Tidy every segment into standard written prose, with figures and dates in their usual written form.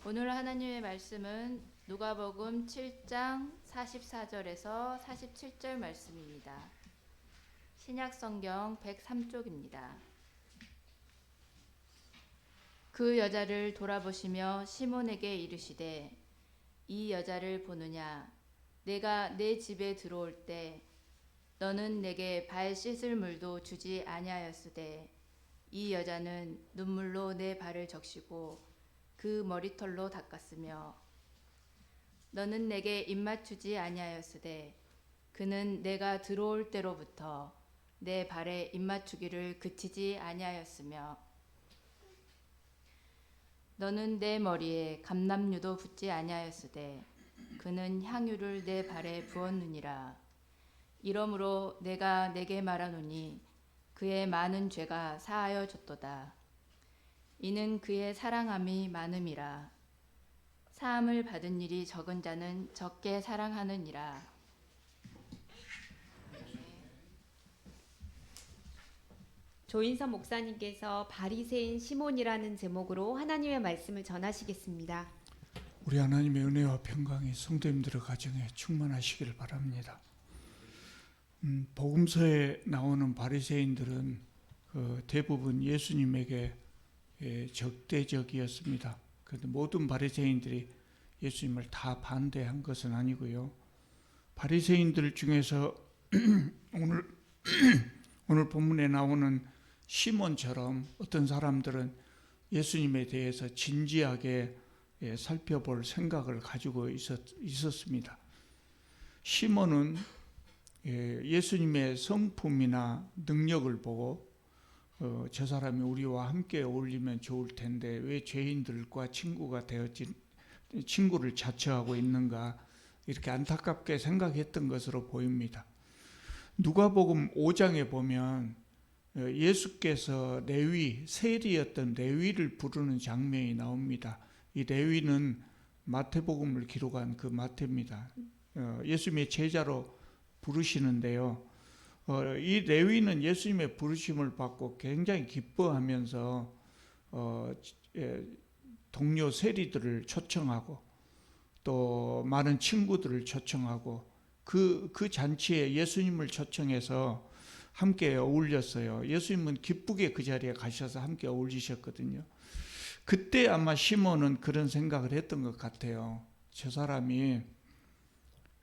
오늘 하나님의 말씀은 누가복음 7장 44절에서 47절 말씀입니다. 신약성경 103쪽입니다. 그 여자를 돌아보시며 시몬에게 이르시되 이 여자를 보느냐? 내가 내 집에 들어올 때 너는 내게 발 씻을 물도 주지 아니하였으되 이 여자는 눈물로 내 발을 적시고 그 머리털로 닦았으며 너는 내게 입맞추지 아니하였으되 그는 내가 들어올 때로부터 내 발에 입맞추기를 그치지 아니하였으며 너는 내 머리에 감람유도 붓지 아니하였으되 그는 향유를 내 발에 부었느니라. 이러므로 내가 내게 말하노니 그의 많은 죄가 사하여 졌도다. 이는 그의 사랑함이 많음이라. 사함을 받은 일이 적은 자는 적게 사랑하느니라. 조인선 목사님께서 바리새인 시몬이라는 제목으로 하나님의 말씀을 전하시겠습니다. 우리 하나님의 은혜와 평강이 성도님들의 가정에 충만하시기를 바랍니다. 복음서에 나오는 바리새인들은 대부분 예수님에게 적대적이었습니다. 그런데 모든 바리새인들이 예수님을 다 반대한 것은 아니고요. 바리새인들 중에서 오늘 본문에 나오는 시몬처럼 어떤 사람들은 예수님에 대해서 진지하게 살펴볼 생각을 가지고 있었습니다. 시몬은 예수님의 성품이나 능력을 보고 저 사람이 우리와 함께 어울리면 좋을 텐데 왜 죄인들과 친구를 자처하고 있는가, 이렇게 안타깝게 생각했던 것으로 보입니다. 누가복음 5장에 보면 예수께서 세리였던 레위를 부르는 장면이 나옵니다. 이 레위는 마태복음을 기록한 그 마태입니다. 예수님의 제자로 부르시는데요. 이 레위는 예수님의 부르심을 받고 굉장히 기뻐하면서 동료 세리들을 초청하고 또 많은 친구들을 초청하고 그 잔치에 예수님을 초청해서 함께 어울렸어요. 예수님은 기쁘게 그 자리에 가셔서 함께 어울리셨거든요. 그때 아마 시몬은 그런 생각을 했던 것 같아요. 저 사람이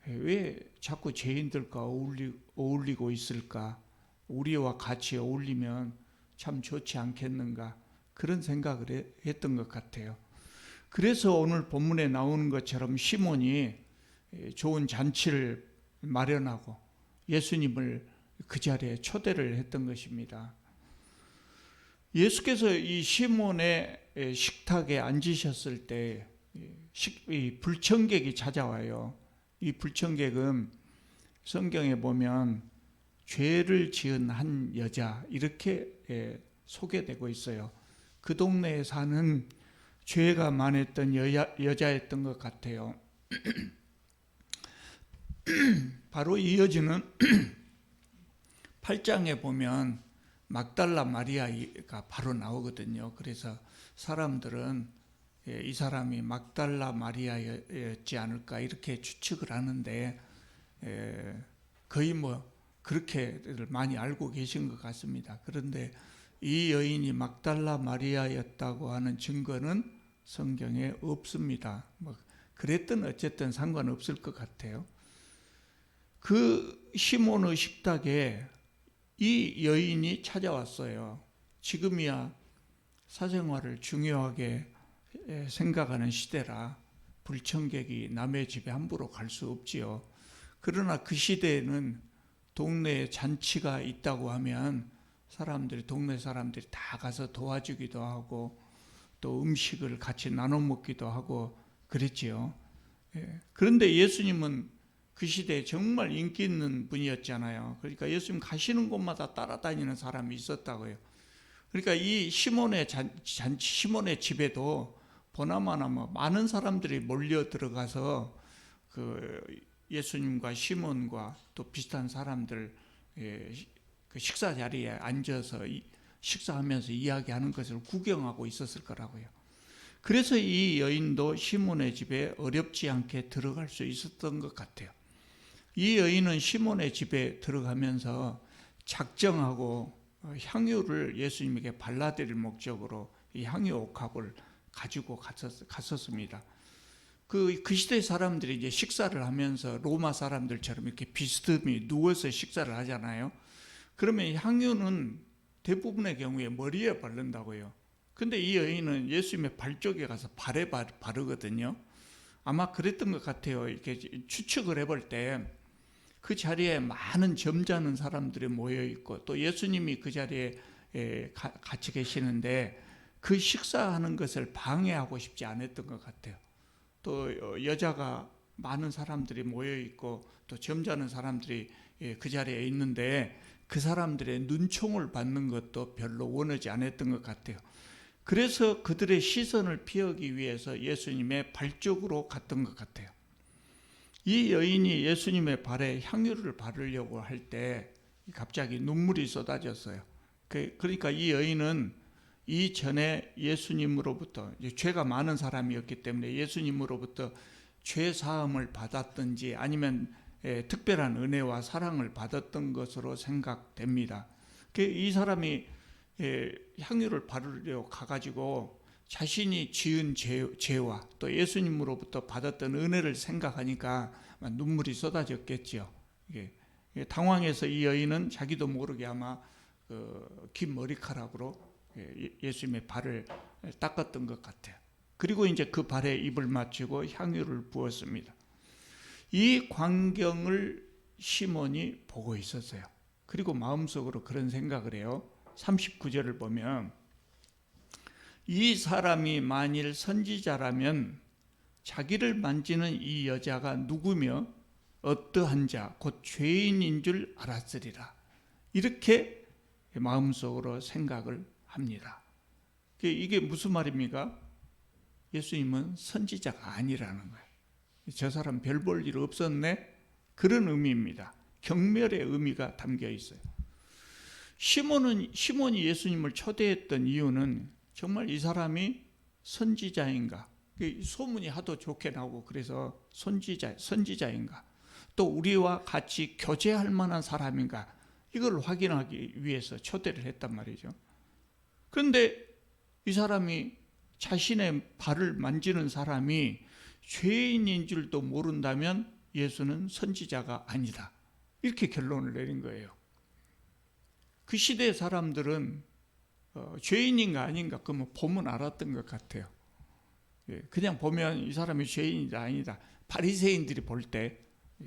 왜 자꾸 죄인들과 어울리고 있을까? 우리와 같이 어울리면 참 좋지 않겠는가? 그런 생각을 했던 것 같아요. 그래서 오늘 본문에 나오는 것처럼 시몬이 좋은 잔치를 마련하고 예수님을 그 자리에 초대를 했던 것입니다. 예수께서 이 시몬의 식탁에 앉으셨을 때 불청객이 찾아와요. 이 불청객은 성경에 보면 죄를 지은 한 여자, 이렇게 소개되고 있어요. 그 동네에 사는 죄가 많았던 여자였던 것 같아요. 바로 이어지는 8장에 보면 막달라 마리아가 바로 나오거든요. 그래서 사람들은 이 사람이 막달라 마리아였지 않을까 이렇게 추측을 하는데 거의 그렇게 많이 알고 계신 것 같습니다. 그런데 이 여인이 막달라 마리아였다고 하는 증거는 성경에 없습니다. 그랬든 어쨌든 상관없을 것 같아요. 그 시몬의 식탁에 이 여인이 찾아왔어요. 지금이야 사생활을 중요하게 생각하는 시대라 불청객이 남의 집에 함부로 갈 수 없지요. 그러나 그 시대에는 동네에 잔치가 있다고 하면 동네 사람들이 다 가서 도와주기도 하고 또 음식을 같이 나눠 먹기도 하고 그랬지요. 그런데 예수님은 그 시대에 정말 인기 있는 분이었잖아요. 그러니까 예수님 가시는 곳마다 따라다니는 사람이 있었다고요. 그러니까 이 시몬의 시몬의 집에도 보나마나 많은 사람들이 몰려 들어가서 그 예수님과 시몬과 또 비슷한 사람들 그 식사 자리에 앉아서 식사하면서 이야기하는 것을 구경하고 있었을 거라고요. 그래서 이 여인도 시몬의 집에 어렵지 않게 들어갈 수 있었던 것 같아요. 이 여인은 시몬의 집에 들어가면서 작정하고 향유를 예수님에게 발라드릴 목적으로 이 향유 옥합을 가지고 갔었습니다. 그 시대 사람들이 이제 식사를 하면서 로마 사람들처럼 이렇게 비스듬히 누워서 식사를 하잖아요. 그러면 향유는 대부분의 경우에 머리에 바른다고요. 근데 이 여인은 예수님의 발 쪽에 가서 발에 바르거든요. 아마 그랬던 것 같아요. 이렇게 추측을 해볼 때 그 자리에 많은 점잖은 사람들이 모여 있고 또 예수님이 그 자리에 같이 계시는데 그 식사하는 것을 방해하고 싶지 않았던 것 같아요. 또 여자가 많은 사람들이 모여 있고 또 점잖은 사람들이 그 자리에 있는데 그 사람들의 눈총을 받는 것도 별로 원하지 않았던 것 같아요. 그래서 그들의 시선을 피하기 위해서 예수님의 발 쪽으로 갔던 것 같아요. 이 여인이 예수님의 발에 향유를 바르려고 할 때 갑자기 눈물이 쏟아졌어요. 그러니까 이 여인은 이전에 예수님으로부터 죄가 많은 사람이었기 때문에 예수님으로부터 죄 사함을 받았든지 아니면 특별한 은혜와 사랑을 받았던 것으로 생각됩니다. 이 사람이 향유를 바르려 가가지고 자신이 지은 죄와 또 예수님으로부터 받았던 은혜를 생각하니까 눈물이 쏟아졌겠죠. 당황해서 이 여인은 자기도 모르게 아마 긴 머리카락으로 예수님의 발을 닦았던 것 같아요. 그리고 이제 그 발에 입을 맞추고 향유를 부었습니다. 이 광경을 시몬이 보고 있었어요. 그리고 마음속으로 그런 생각을 해요. 39절을 보면 이 사람이 만일 선지자라면 자기를 만지는 이 여자가 누구며 어떠한 자 곧 죄인인 줄 알았으리라. 이렇게 마음속으로 생각을 합니다. 이게 무슨 말입니까? 예수님은 선지자가 아니라는 거예요. 저 사람 별 볼 일 없었네? 그런 의미입니다. 경멸의 의미가 담겨 있어요. 시몬이 예수님을 초대했던 이유는 정말 이 사람이 선지자인가? 소문이 하도 좋게 나오고 그래서 선지자인가? 또 우리와 같이 교제할 만한 사람인가? 이걸 확인하기 위해서 초대를 했단 말이죠. 그런데 이 사람이 자신의 발을 만지는 사람이 죄인인 줄도 모른다면 예수는 선지자가 아니다. 이렇게 결론을 내린 거예요. 그 시대 사람들은 죄인인가 아닌가 그러면 보면 알았던 것 같아요. 그냥 보면 이 사람이 죄인이다 아니다. 바리새인들이 볼 때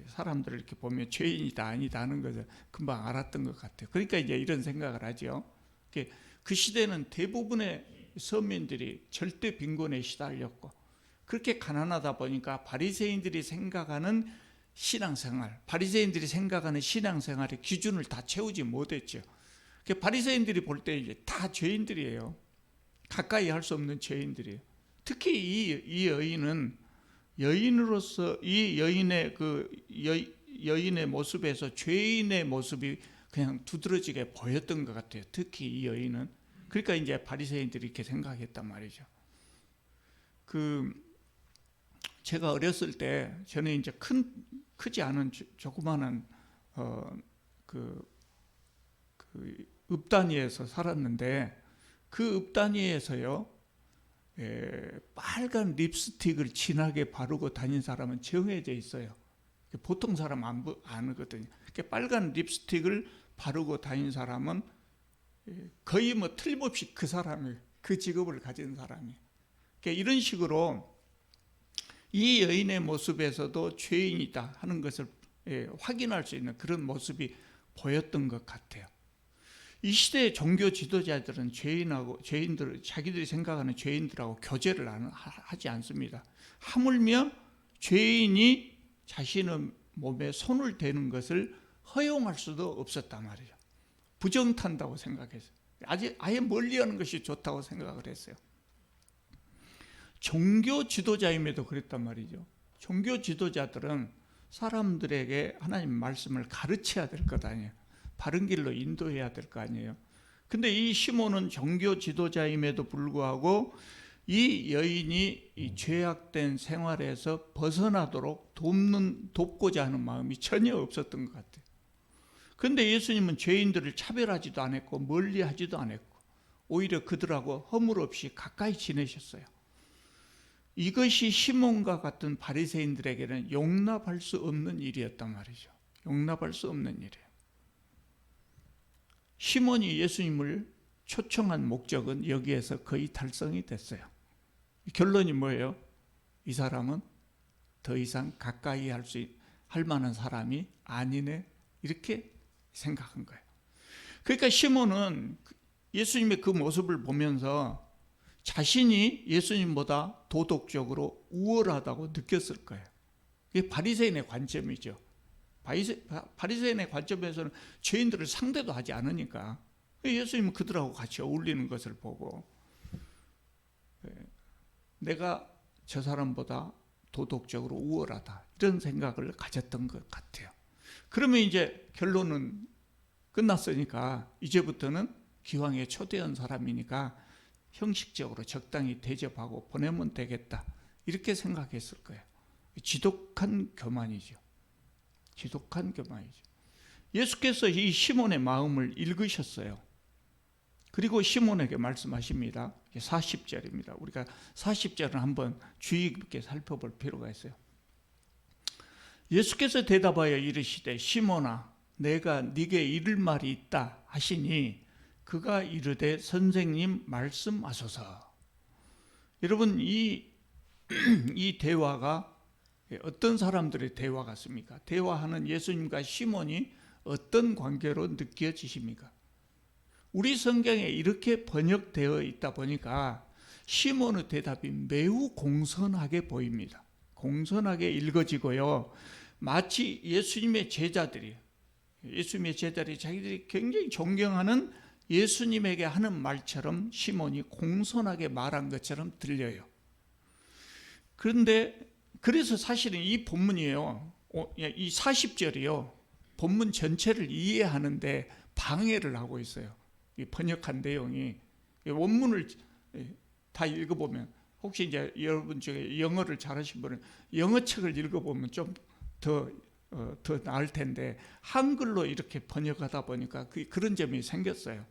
사람들을 이렇게 보면 죄인이다 아니다 하는 것을 금방 알았던 것 같아요. 그러니까 이제 이런 생각을 하죠. 그 시대는 대부분의 서민들이 절대 빈곤에 시달렸고 그렇게 가난하다 보니까 바리새인들이 생각하는 신앙생활, 바리새인들이 생각하는 신앙생활의 기준을 다 채우지 못했죠. 바리새인들이 볼 때 이제 다 죄인들이에요. 가까이 할 수 없는 죄인들이에요. 특히 이 여인은 여인으로서 이 여인의 모습에서 죄인의 모습이 그냥 두드러지게 보였던 것 같아요. 특히 이 여인은. 그러니까 이제 바리새인들이 이렇게 생각했단 말이죠. 제가 어렸을 때 저는 이제 크지 않은 조그마한 읍단위에서 살았는데 그 읍단위에서요 빨간 립스틱을 진하게 바르고 다닌 사람은 정해져 있어요. 보통 사람 안 하거든요. 빨간 립스틱을 바르고 다닌 사람은 거의 뭐 틀림없이 그 사람이 그 직업을 가진 사람이. 이런 식으로 이 여인의 모습에서도 죄인이다 하는 것을 확인할 수 있는 그런 모습이 보였던 것 같아요. 이 시대의 종교 지도자들은 죄인들을 자기들이 생각하는 죄인들하고 교제를 하지 않습니다. 하물며 죄인이 자신의 몸에 손을 대는 것을 허용할 수도 없었단 말이죠. 부정탄다고 생각했어요. 아예 멀리하는 것이 좋다고 생각을 했어요. 종교 지도자임에도 그랬단 말이죠. 종교 지도자들은 사람들에게 하나님 말씀을 가르쳐야 될 것 아니에요. 바른 길로 인도해야 될 거 아니에요. 근데 이 시몬은 종교 지도자임에도 불구하고 이 여인이 이 죄악된 생활에서 벗어나도록 돕고자 하는 마음이 전혀 없었던 것 같아요. 그런데 예수님은 죄인들을 차별하지도 않았고 멀리하지도 않았고 오히려 그들하고 허물 없이 가까이 지내셨어요. 이것이 시몬과 같은 바리새인들에게는 용납할 수 없는 일이었단 말이죠. 용납할 수 없는 일이에요. 시몬이 예수님을 초청한 목적은 여기에서 거의 달성이 됐어요. 결론이 뭐예요? 이 사람은 더 이상 가까이 할 만한 사람이 아니네, 이렇게 생각한 거예요. 그러니까 시몬은 예수님의 그 모습을 보면서 자신이 예수님보다 도덕적으로 우월하다고 느꼈을 거예요. 이게 바리새인의 관점이죠. 바리새인의 관점에서는 죄인들을 상대도 하지 않으니까 예수님은 그들하고 같이 어울리는 것을 보고 내가 저 사람보다 도덕적으로 우월하다, 이런 생각을 가졌던 것 같아요. 그러면 이제 결론은 끝났으니까 이제부터는 기왕에 초대한 사람이니까 형식적으로 적당히 대접하고 보내면 되겠다, 이렇게 생각했을 거예요. 지독한 교만이죠. 지독한 교만이죠. 예수께서 이 시몬의 마음을 읽으셨어요. 그리고 시몬에게 말씀하십니다. 40절입니다. 우리가 40절은 한번 주의 깊게 살펴볼 필요가 있어요. 예수께서 대답하여 이르시되 시몬아, 내가 네게 이를 말이 있다 하시니 그가 이르되 선생님 말씀하소서. 여러분, 이 대화가 어떤 사람들의 대화 같습니까? 대화하는 예수님과 시몬이 어떤 관계로 느껴지십니까? 우리 성경에 이렇게 번역되어 있다 보니까 시몬의 대답이 매우 공손하게 보입니다. 공손하게 읽어지고요. 마치 예수님의 제자들이 자기들이 굉장히 존경하는 예수님에게 하는 말처럼 시몬이 공손하게 말한 것처럼 들려요. 그런데 그래서 사실은 이 본문이에요. 이 40절이요. 본문 전체를 이해하는데 방해를 하고 있어요. 이 번역한 내용이 원문을 다 읽어보면, 혹시 이제 여러분 중에 영어를 잘하신 분은 영어 책을 읽어보면 좀 더 나을 텐데 한글로 이렇게 번역하다 보니까 그런 점이 생겼어요.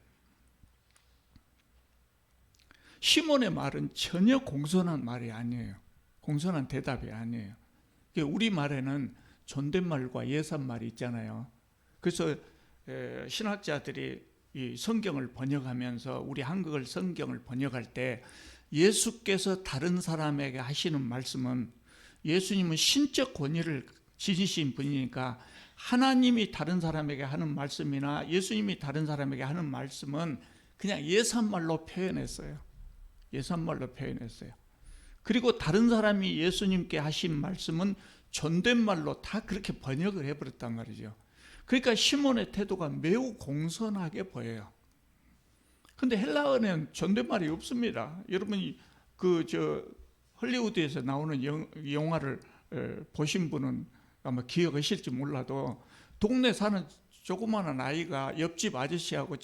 시몬의 말은 전혀 공손한 말이 아니에요. 공손한 대답이 아니에요. 우리 말에는 존댓말과 예산말이 있잖아요. 그래서 신학자들이 이 성경을 번역하면서 우리 한글 성경을 번역할 때 예수께서 다른 사람에게 하시는 말씀은, 예수님은 신적 권위를 지니신 분이니까 하나님이 다른 사람에게 하는 말씀이나 예수님이 다른 사람에게 하는 말씀은 그냥 예산말로 표현했어요. 예산말로 표현했어요. 그리고 다른 사람이 예수님께 하신 말씀은 존댓말로 다 그렇게 번역을 해버렸단 말이죠. 그러니까 시몬의 태도가 매우 공손하게 보여요. 근데 헬라어는 존댓말이 없습니다. 여러분이 헐리우드에서 나오는 영화를 보신 분은 아마 기억하실지 몰라도 동네 사는 조그마한 아이가 옆집 아저씨하고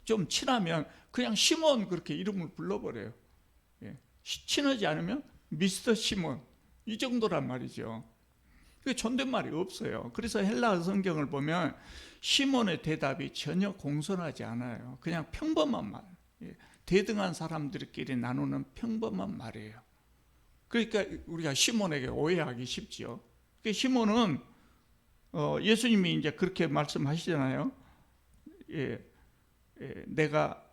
좀 친하면 그냥 시몬 그렇게 이름을 불러버려요. 친하지 않으면 미스터 시몬, 이 정도란 말이죠. 존댓말이 없어요. 그래서 헬라어 성경을 보면 시몬의 대답이 전혀 공손하지 않아요. 그냥 평범한 말, 대등한 사람들끼리 나누는 평범한 말이에요. 그러니까 우리가 시몬에게 오해하기 쉽죠. 시몬은 예수님이 이제 그렇게 말씀하시잖아요.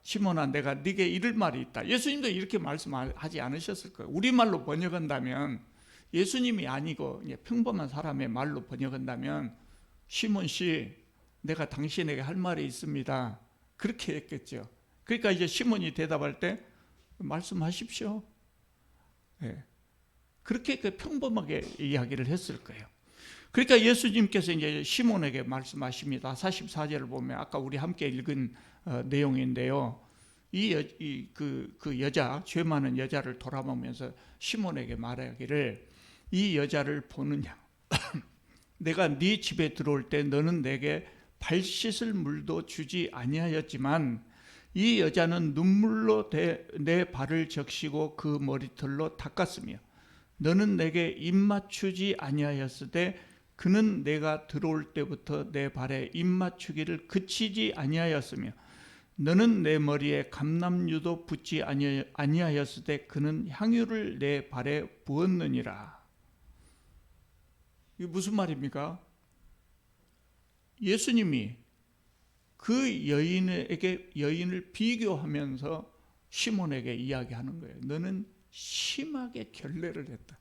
시몬아, 내가 네게 이를 말이 있다. 예수님도 이렇게 말씀하지 않으셨을 거예요. 우리말로 번역한다면, 예수님이 아니고 평범한 사람의 말로 번역한다면 시몬 씨, 내가 당신에게 할 말이 있습니다, 그렇게 했겠죠. 그러니까 이제 시몬이 대답할 때 말씀하십시오. 그렇게 평범하게 이야기를 했을 거예요. 그러니까 예수님께서 이제 시몬에게 말씀하십니다. 44절을 보면 아까 우리 함께 읽은 내용인데요. 그 여자, 죄 많은 여자를 돌아보면서 시몬에게 말하기를, 이 여자를 보느냐? 내가 네 집에 들어올 때 너는 내게 발 씻을 물도 주지 아니하였지만 이 여자는 눈물로 내 발을 적시고 그 머리털로 닦았으며 너는 내게 입 맞추지 아니하였으되 그는 내가 들어올 때부터 내 발에 입 맞추기를 그치지 아니하였으며 너는 내 머리에 감람유도 붓지 아니하였으되 그는 향유를 내 발에 부었느니라. 이게 무슨 말입니까? 예수님이 그 여인을 비교하면서 시몬에게 이야기하는 거예요. 너는 심하게 결례를 했다.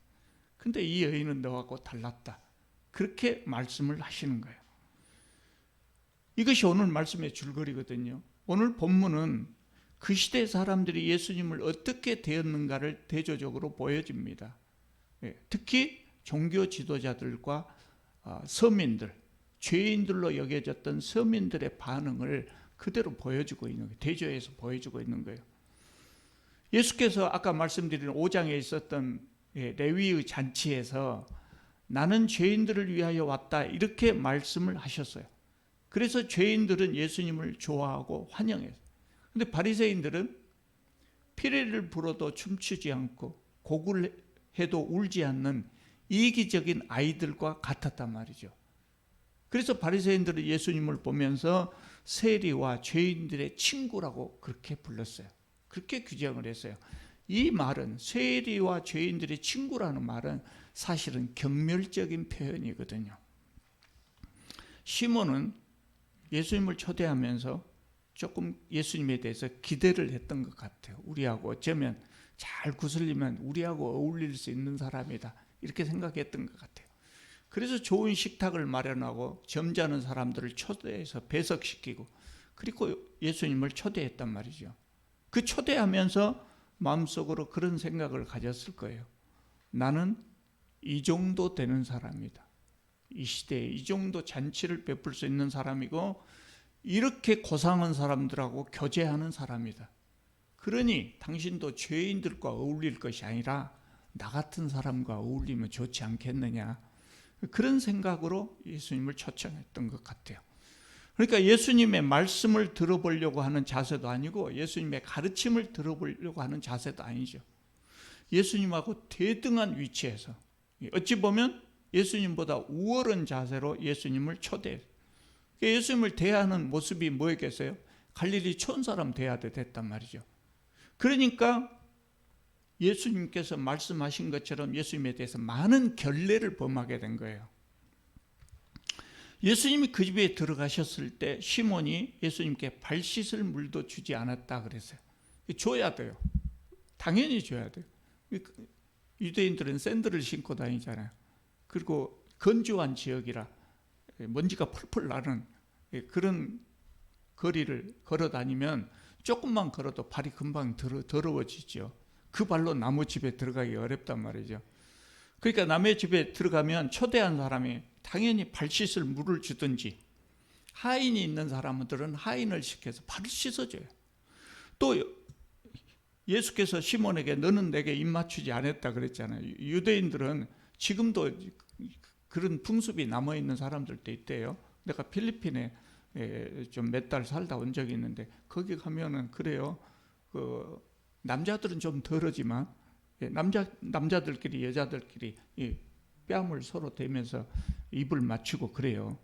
근데 이 여인은 너하고 달랐다. 그렇게 말씀을 하시는 거예요. 이것이 오늘 말씀의 줄거리거든요. 오늘 본문은 그 시대 사람들이 예수님을 어떻게 대했는가를 대조적으로 보여줍니다. 특히 종교 지도자들과 서민들, 죄인들로 여겨졌던 서민들의 반응을 그대로 보여주고 있는 거예요. 대조해서 보여주고 있는 거예요. 예수께서 아까 말씀드린 5장에 있었던 레위의 잔치에서 나는 죄인들을 위하여 왔다 이렇게 말씀을 하셨어요. 그래서 죄인들은 예수님을 좋아하고 환영했어요. 그런데 바리새인들은 피레를 불어도 춤추지 않고 곡을 해도 울지 않는 이기적인 아이들과 같았단 말이죠. 그래서 바리새인들은 예수님을 보면서 세리와 죄인들의 친구라고 그렇게 불렀어요. 그렇게 규정을 했어요. 이 말은 세리와 죄인들의 친구라는 말은 사실은 경멸적인 표현이거든요. 시몬은 예수님을 초대하면서 조금 예수님에 대해서 기대를 했던 것 같아요. 우리하고 어쩌면 잘 구슬리면 우리하고 어울릴 수 있는 사람이다 이렇게 생각했던 것 같아요. 그래서 좋은 식탁을 마련하고 점잖은 사람들을 초대해서 배석시키고 그리고 예수님을 초대했단 말이죠. 그 초대하면서 마음속으로 그런 생각을 가졌을 거예요. 나는 이 정도 되는 사람이다. 이 시대에 이 정도 잔치를 베풀 수 있는 사람이고 이렇게 고상한 사람들하고 교제하는 사람이다. 그러니 당신도 죄인들과 어울릴 것이 아니라 나 같은 사람과 어울리면 좋지 않겠느냐. 그런 생각으로 예수님을 초청했던 것 같아요. 그러니까 예수님의 말씀을 들어보려고 하는 자세도 아니고 예수님의 가르침을 들어보려고 하는 자세도 아니죠. 예수님하고 대등한 위치에서 어찌 보면 예수님보다 우월한 자세로 예수님을 초대해요. 예수님을 대하는 모습이 뭐였겠어요? 갈릴리 촌 사람 대하듯 됐단 말이죠. 그러니까 예수님께서 말씀하신 것처럼 예수님에 대해서 많은 결례를 범하게 된 거예요. 예수님이 그 집에 들어가셨을 때 시몬이 예수님께 발 씻을 물도 주지 않았다 그랬어요. 줘야 돼요. 당연히 줘야 돼요. 유대인들은 샌들을 신고 다니잖아요. 그리고 건조한 지역이라 먼지가 펄펄 나는 그런 거리를 걸어 다니면 조금만 걸어도 발이 금방 더러워지죠. 그 발로 남의 집에 들어가기 어렵단 말이죠. 그러니까 남의 집에 들어가면 초대한 사람이 당연히 발 씻을 물을 주든지 하인이 있는 사람들은 하인을 시켜서 발을 씻어줘요. 또 예수께서 시몬에게 너는 내게 입 맞추지 않았다 그랬잖아요. 유대인들은 지금도 그런 풍습이 남아있는 사람들도 있대요. 내가 필리핀에 좀 몇 달 살다 온 적이 있는데 거기 가면은 그래요. 그 남자들은 좀 덜하지만 남자들끼리 여자들끼리 뺨을 서로 대면서 입을 맞추고 그래요.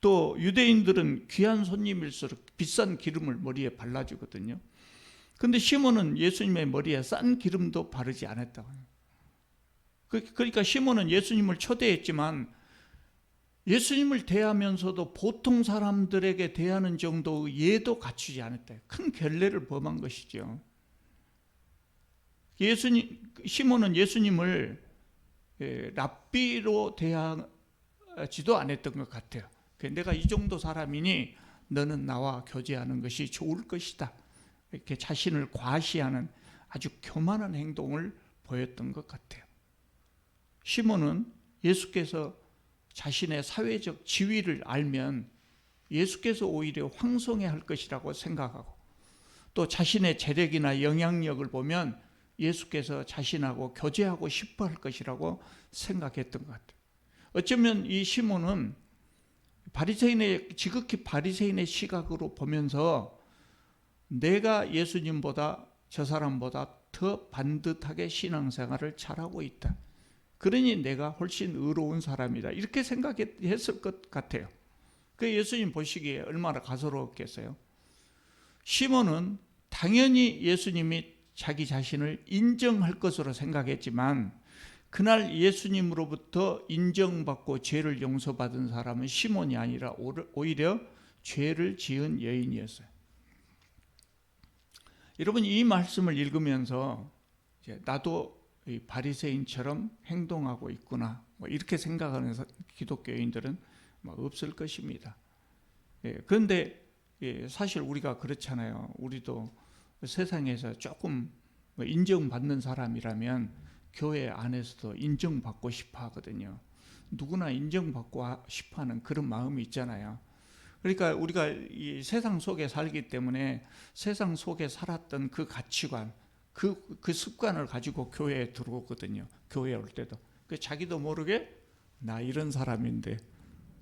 또 유대인들은 귀한 손님일수록 비싼 기름을 머리에 발라주거든요. 근데 시몬은 예수님의 머리에 싼 기름도 바르지 않았다고 해요. 그러니까 시몬은 예수님을 초대했지만 예수님을 대하면서도 보통 사람들에게 대하는 정도의 예도 갖추지 않았다. 큰 결례를 범한 것이죠. 시몬은 예수님을 랍비로 대하지도 않았던 것 같아요. 내가 이 정도 사람이니 너는 나와 교제하는 것이 좋을 것이다. 이렇게 자신을 과시하는 아주 교만한 행동을 보였던 것 같아요. 시몬은 예수께서 자신의 사회적 지위를 알면 예수께서 오히려 황송해할 것이라고 생각하고 또 자신의 재력이나 영향력을 보면 예수께서 자신하고 교제하고 싶어 할 것이라고 생각했던 것 같아요. 어쩌면 이 시몬은 지극히 바리새인의 시각으로 보면서 내가 예수님보다 저 사람보다 더 반듯하게 신앙생활을 잘하고 있다. 그러니 내가 훨씬 의로운 사람이다. 이렇게 생각했을 것 같아요. 그 예수님 보시기에 얼마나 가소로웠겠어요. 시몬은 당연히 예수님이 자기 자신을 인정할 것으로 생각했지만 그날 예수님으로부터 인정받고 죄를 용서받은 사람은 시몬이 아니라 오히려 죄를 지은 여인이었어요. 여러분, 이 말씀을 읽으면서 나도 바리새인처럼 행동하고 있구나, 이렇게 생각하는 기독교인들은 없을 것입니다. 그런데 사실 우리가 그렇잖아요. 우리도 세상에서 조금 인정받는 사람이라면 교회 안에서도 인정받고 싶어 하거든요. 누구나 인정받고 싶어 하는 그런 마음이 있잖아요. 그러니까 우리가 이 세상 속에 살기 때문에 세상 속에 살았던 그 가치관, 그 습관을 가지고 교회에 들어오거든요. 교회에 올 때도. 자기도 모르게 나 이런 사람인데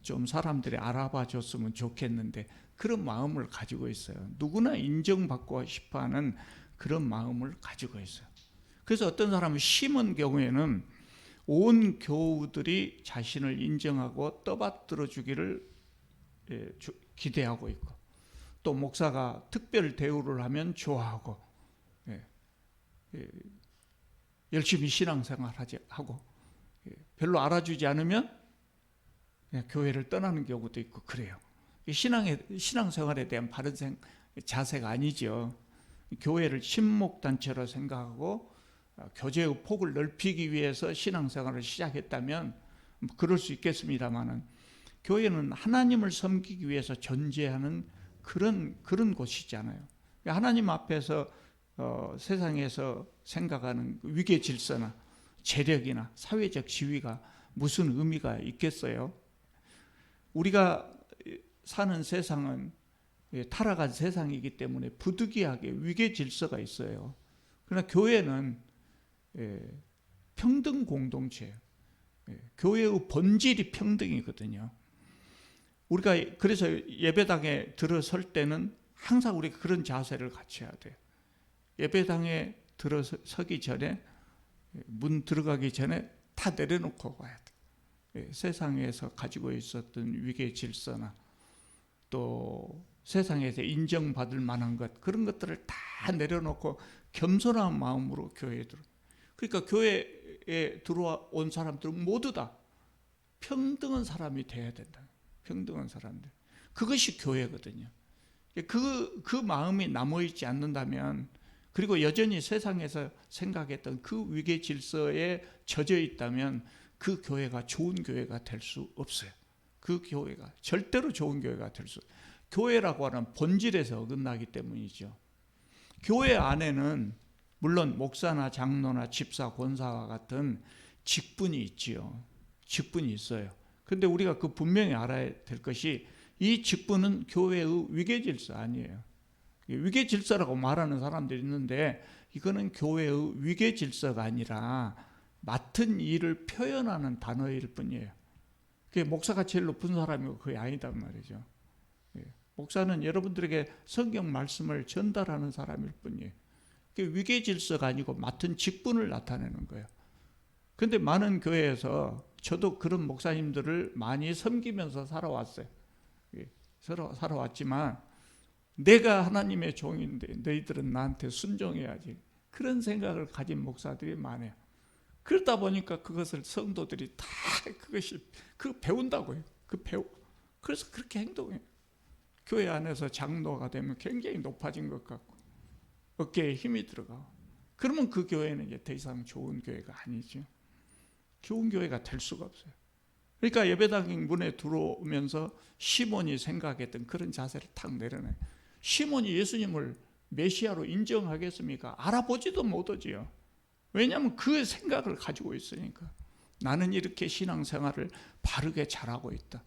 좀 사람들이 알아봐 줬으면 좋겠는데 그런 마음을 가지고 있어요. 누구나 인정받고 싶어하는 그런 마음을 가지고 있어요. 그래서 어떤 사람은 심은 경우에는 온 교우들이 자신을 인정하고 떠받들어 주기를 기대하고 있고, 또 목사가 특별 대우를 하면 좋아하고, 열심히 신앙생활하지 하고, 별로 알아주지 않으면 그냥 교회를 떠나는 경우도 있고 그래요. 신앙생활에 대한 바른 자세가 아니죠. 교회를 친목단체로 생각하고 교제의 폭을 넓히기 위해서 신앙생활을 시작했다면 그럴 수 있겠습니다만은, 교회는 하나님을 섬기기 위해서 존재하는 그런 곳이잖아요. 하나님 앞에서 세상에서 생각하는 위계 질서나 재력이나 사회적 지위가 무슨 의미가 있겠어요? 우리가 사는 세상은 타락한 세상이기 때문에 부득이하게 위계 질서가 있어요. 그러나 교회는 평등 공동체예요. 교회의 본질이 평등이거든요. 우리가 그래서 예배당에 들어설 때는 항상 우리가 그런 자세를 갖춰야 돼요. 예배당에 들어서기 전에, 문 들어가기 전에 다 내려놓고 가야 돼요. 세상에서 가지고 있었던 위계 질서나 또 세상에서 인정받을 만한 것, 그런 것들을 다 내려놓고 겸손한 마음으로 교회에 들어. 그러니까 교회에 들어온 사람들은 모두 다 평등한 사람이 돼야 된다. 평등한 사람들. 그것이 교회거든요. 그 마음이 남아있지 않는다면, 그리고 여전히 세상에서 생각했던 그 위계 질서에 젖어 있다면 그 교회가 좋은 교회가 될 수 없어요. 그 교회가 절대로 좋은 교회가 될 수 없어요. 교회라고 하는 본질에서 어긋나기 때문이죠. 교회 안에는 물론 목사나 장로나 집사, 권사와 같은 직분이 있지요. 직분이 있어요. 그런데 우리가 그 분명히 알아야 될 것이, 이 직분은 교회의 위계 질서 아니에요. 위계 질서라고 말하는 사람들이 있는데 이거는 교회의 위계 질서가 아니라 맡은 일을 표현하는 단어일 뿐이에요. 그게 목사가 제일 높은 사람이고 그게 아니단 말이죠. 목사는 여러분들에게 성경 말씀을 전달하는 사람일 뿐이에요. 그게 위계 질서가 아니고 맡은 직분을 나타내는 거예요. 그런데 많은 교회에서 저도 그런 목사님들을 많이 섬기면서 살아왔어요. 살아왔지만 내가 하나님의 종인데 너희들은 나한테 순종해야지, 그런 생각을 가진 목사들이 많아요. 그러다 보니까 그것을 성도들이 다 배운다고요. 그래서 그렇게 행동해요. 교회 안에서 장로가 되면 굉장히 높아진 것 같고 어깨에 힘이 들어가고, 그러면 그 교회는 이제 더 이상 좋은 교회가 아니죠. 좋은 교회가 될 수가 없어요. 그러니까 예배당 문에 들어오면서 시몬이 생각했던 그런 자세를 탁 내려놔요. 시몬이 예수님을 메시아로 인정하겠습니까? 알아보지도 못하지요. 왜냐하면 그 생각을 가지고 있으니까. 나는 이렇게 신앙생활을 바르게 잘하고 있다.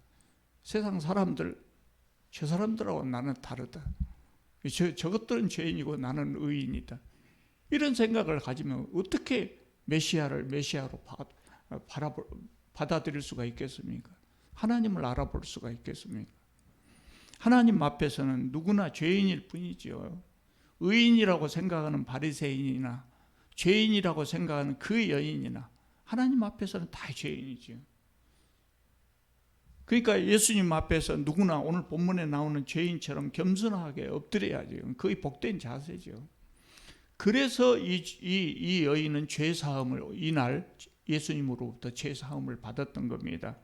세상 사람들, 저 사람들하고 나는 다르다. 저것들은 죄인이고 나는 의인이다. 이런 생각을 가지면 어떻게 메시아로 받아들일 수가 있겠습니까? 하나님을 알아볼 수가 있겠습니까? 하나님 앞에서는 누구나 죄인일 뿐이죠. 의인이라고 생각하는 바리새인이나 죄인이라고 생각하는 그 여인이나 하나님 앞에서는 다 죄인이죠. 그러니까 예수님 앞에서 누구나 오늘 본문에 나오는 죄인처럼 겸손하게 엎드려야죠. 거의 복된 자세죠. 그래서 이 여인은 죄사함을 이날 예수님으로부터 죄사함을 받았던 겁니다.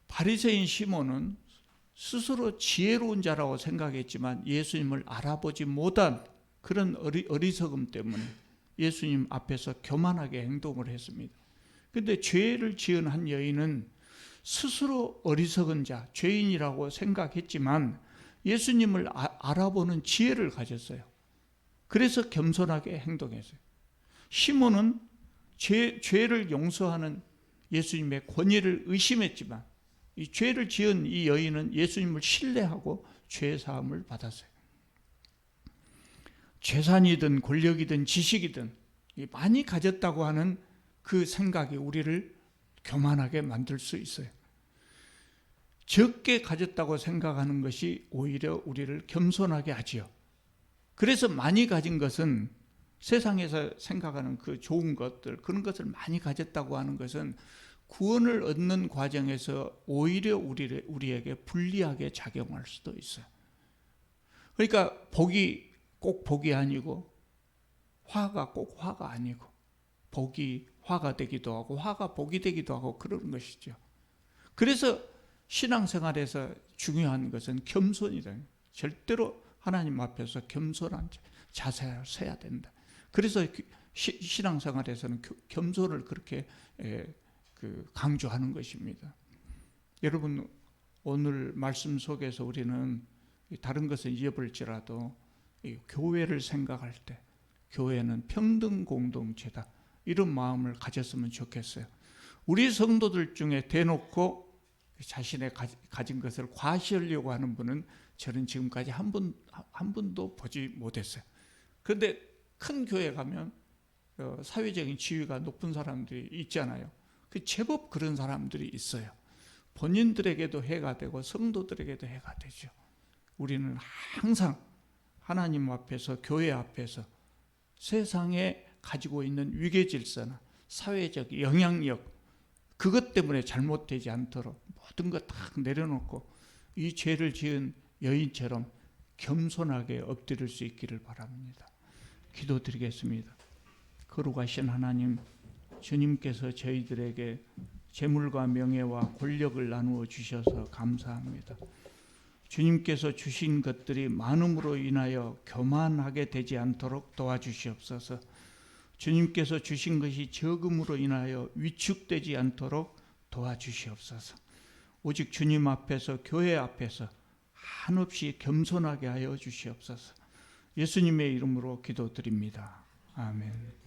바리새인 시몬은 스스로 지혜로운 자라고 생각했지만 예수님을 알아보지 못한 그런 어리석음 때문에 예수님 앞에서 교만하게 행동을 했습니다. 그런데 죄를 지은 한 여인은 스스로 어리석은 자, 죄인이라고 생각했지만 예수님을 알아보는 지혜를 가졌어요. 그래서 겸손하게 행동했어요. 시몬은 죄를 용서하는 예수님의 권위를 의심했지만 이 죄를 지은 이 여인은 예수님을 신뢰하고 죄 사함을 받았어요. 재산이든 권력이든 지식이든 많이 가졌다고 하는 그 생각이 우리를 교만하게 만들 수 있어요. 적게 가졌다고 생각하는 것이 오히려 우리를 겸손하게 하지요. 그래서 많이 가진 것은 세상에서 생각하는 그 좋은 것들, 그런 것을 많이 가졌다고 하는 것은 구원을 얻는 과정에서 오히려 우리에게 불리하게 작용할 수도 있어요. 그러니까 복이 꼭 복이 아니고 화가 꼭 화가 아니고 복이 화가 되기도 하고 화가 복이 되기도 하고 그런 것이죠. 그래서 신앙생활에서 중요한 것은 겸손이다. 절대로 하나님 앞에서 겸손한 자세를 서야 된다. 그래서 신앙생활에서는 겸손을 그렇게 강조하는 것입니다. 여러분, 오늘 말씀 속에서 우리는 다른 것을 잊어버릴지라도 교회를 생각할 때 교회는 평등 공동체다, 이런 마음을 가졌으면 좋겠어요. 우리 성도들 중에 대놓고 자신의 가진 것을 과시하려고 하는 분은 저는 지금까지 한 분도 보지 못했어요. 그런데 큰 교회 가면 사회적인 지위가 높은 사람들이 있잖아요. 제법 그런 사람들이 있어요. 본인들에게도 해가 되고 성도들에게도 해가 되죠. 우리는 항상 하나님 앞에서, 교회 앞에서 세상에 가지고 있는 위계질서나 사회적 영향력, 그것 때문에 잘못되지 않도록 모든 것 다 내려놓고 이 죄를 지은 여인처럼 겸손하게 엎드릴 수 있기를 바랍니다. 기도드리겠습니다. 거룩하신 하나님, 주님께서 저희들에게 재물과 명예와 권력을 나누어 주셔서 감사합니다. 주님께서 주신 것들이 많음으로 인하여 교만하게 되지 않도록 도와주시옵소서. 주님께서 주신 것이 적음으로 인하여 위축되지 않도록 도와주시옵소서. 오직 주님 앞에서, 교회 앞에서 한없이 겸손하게 하여 주시옵소서. 예수님의 이름으로 기도드립니다. 아멘.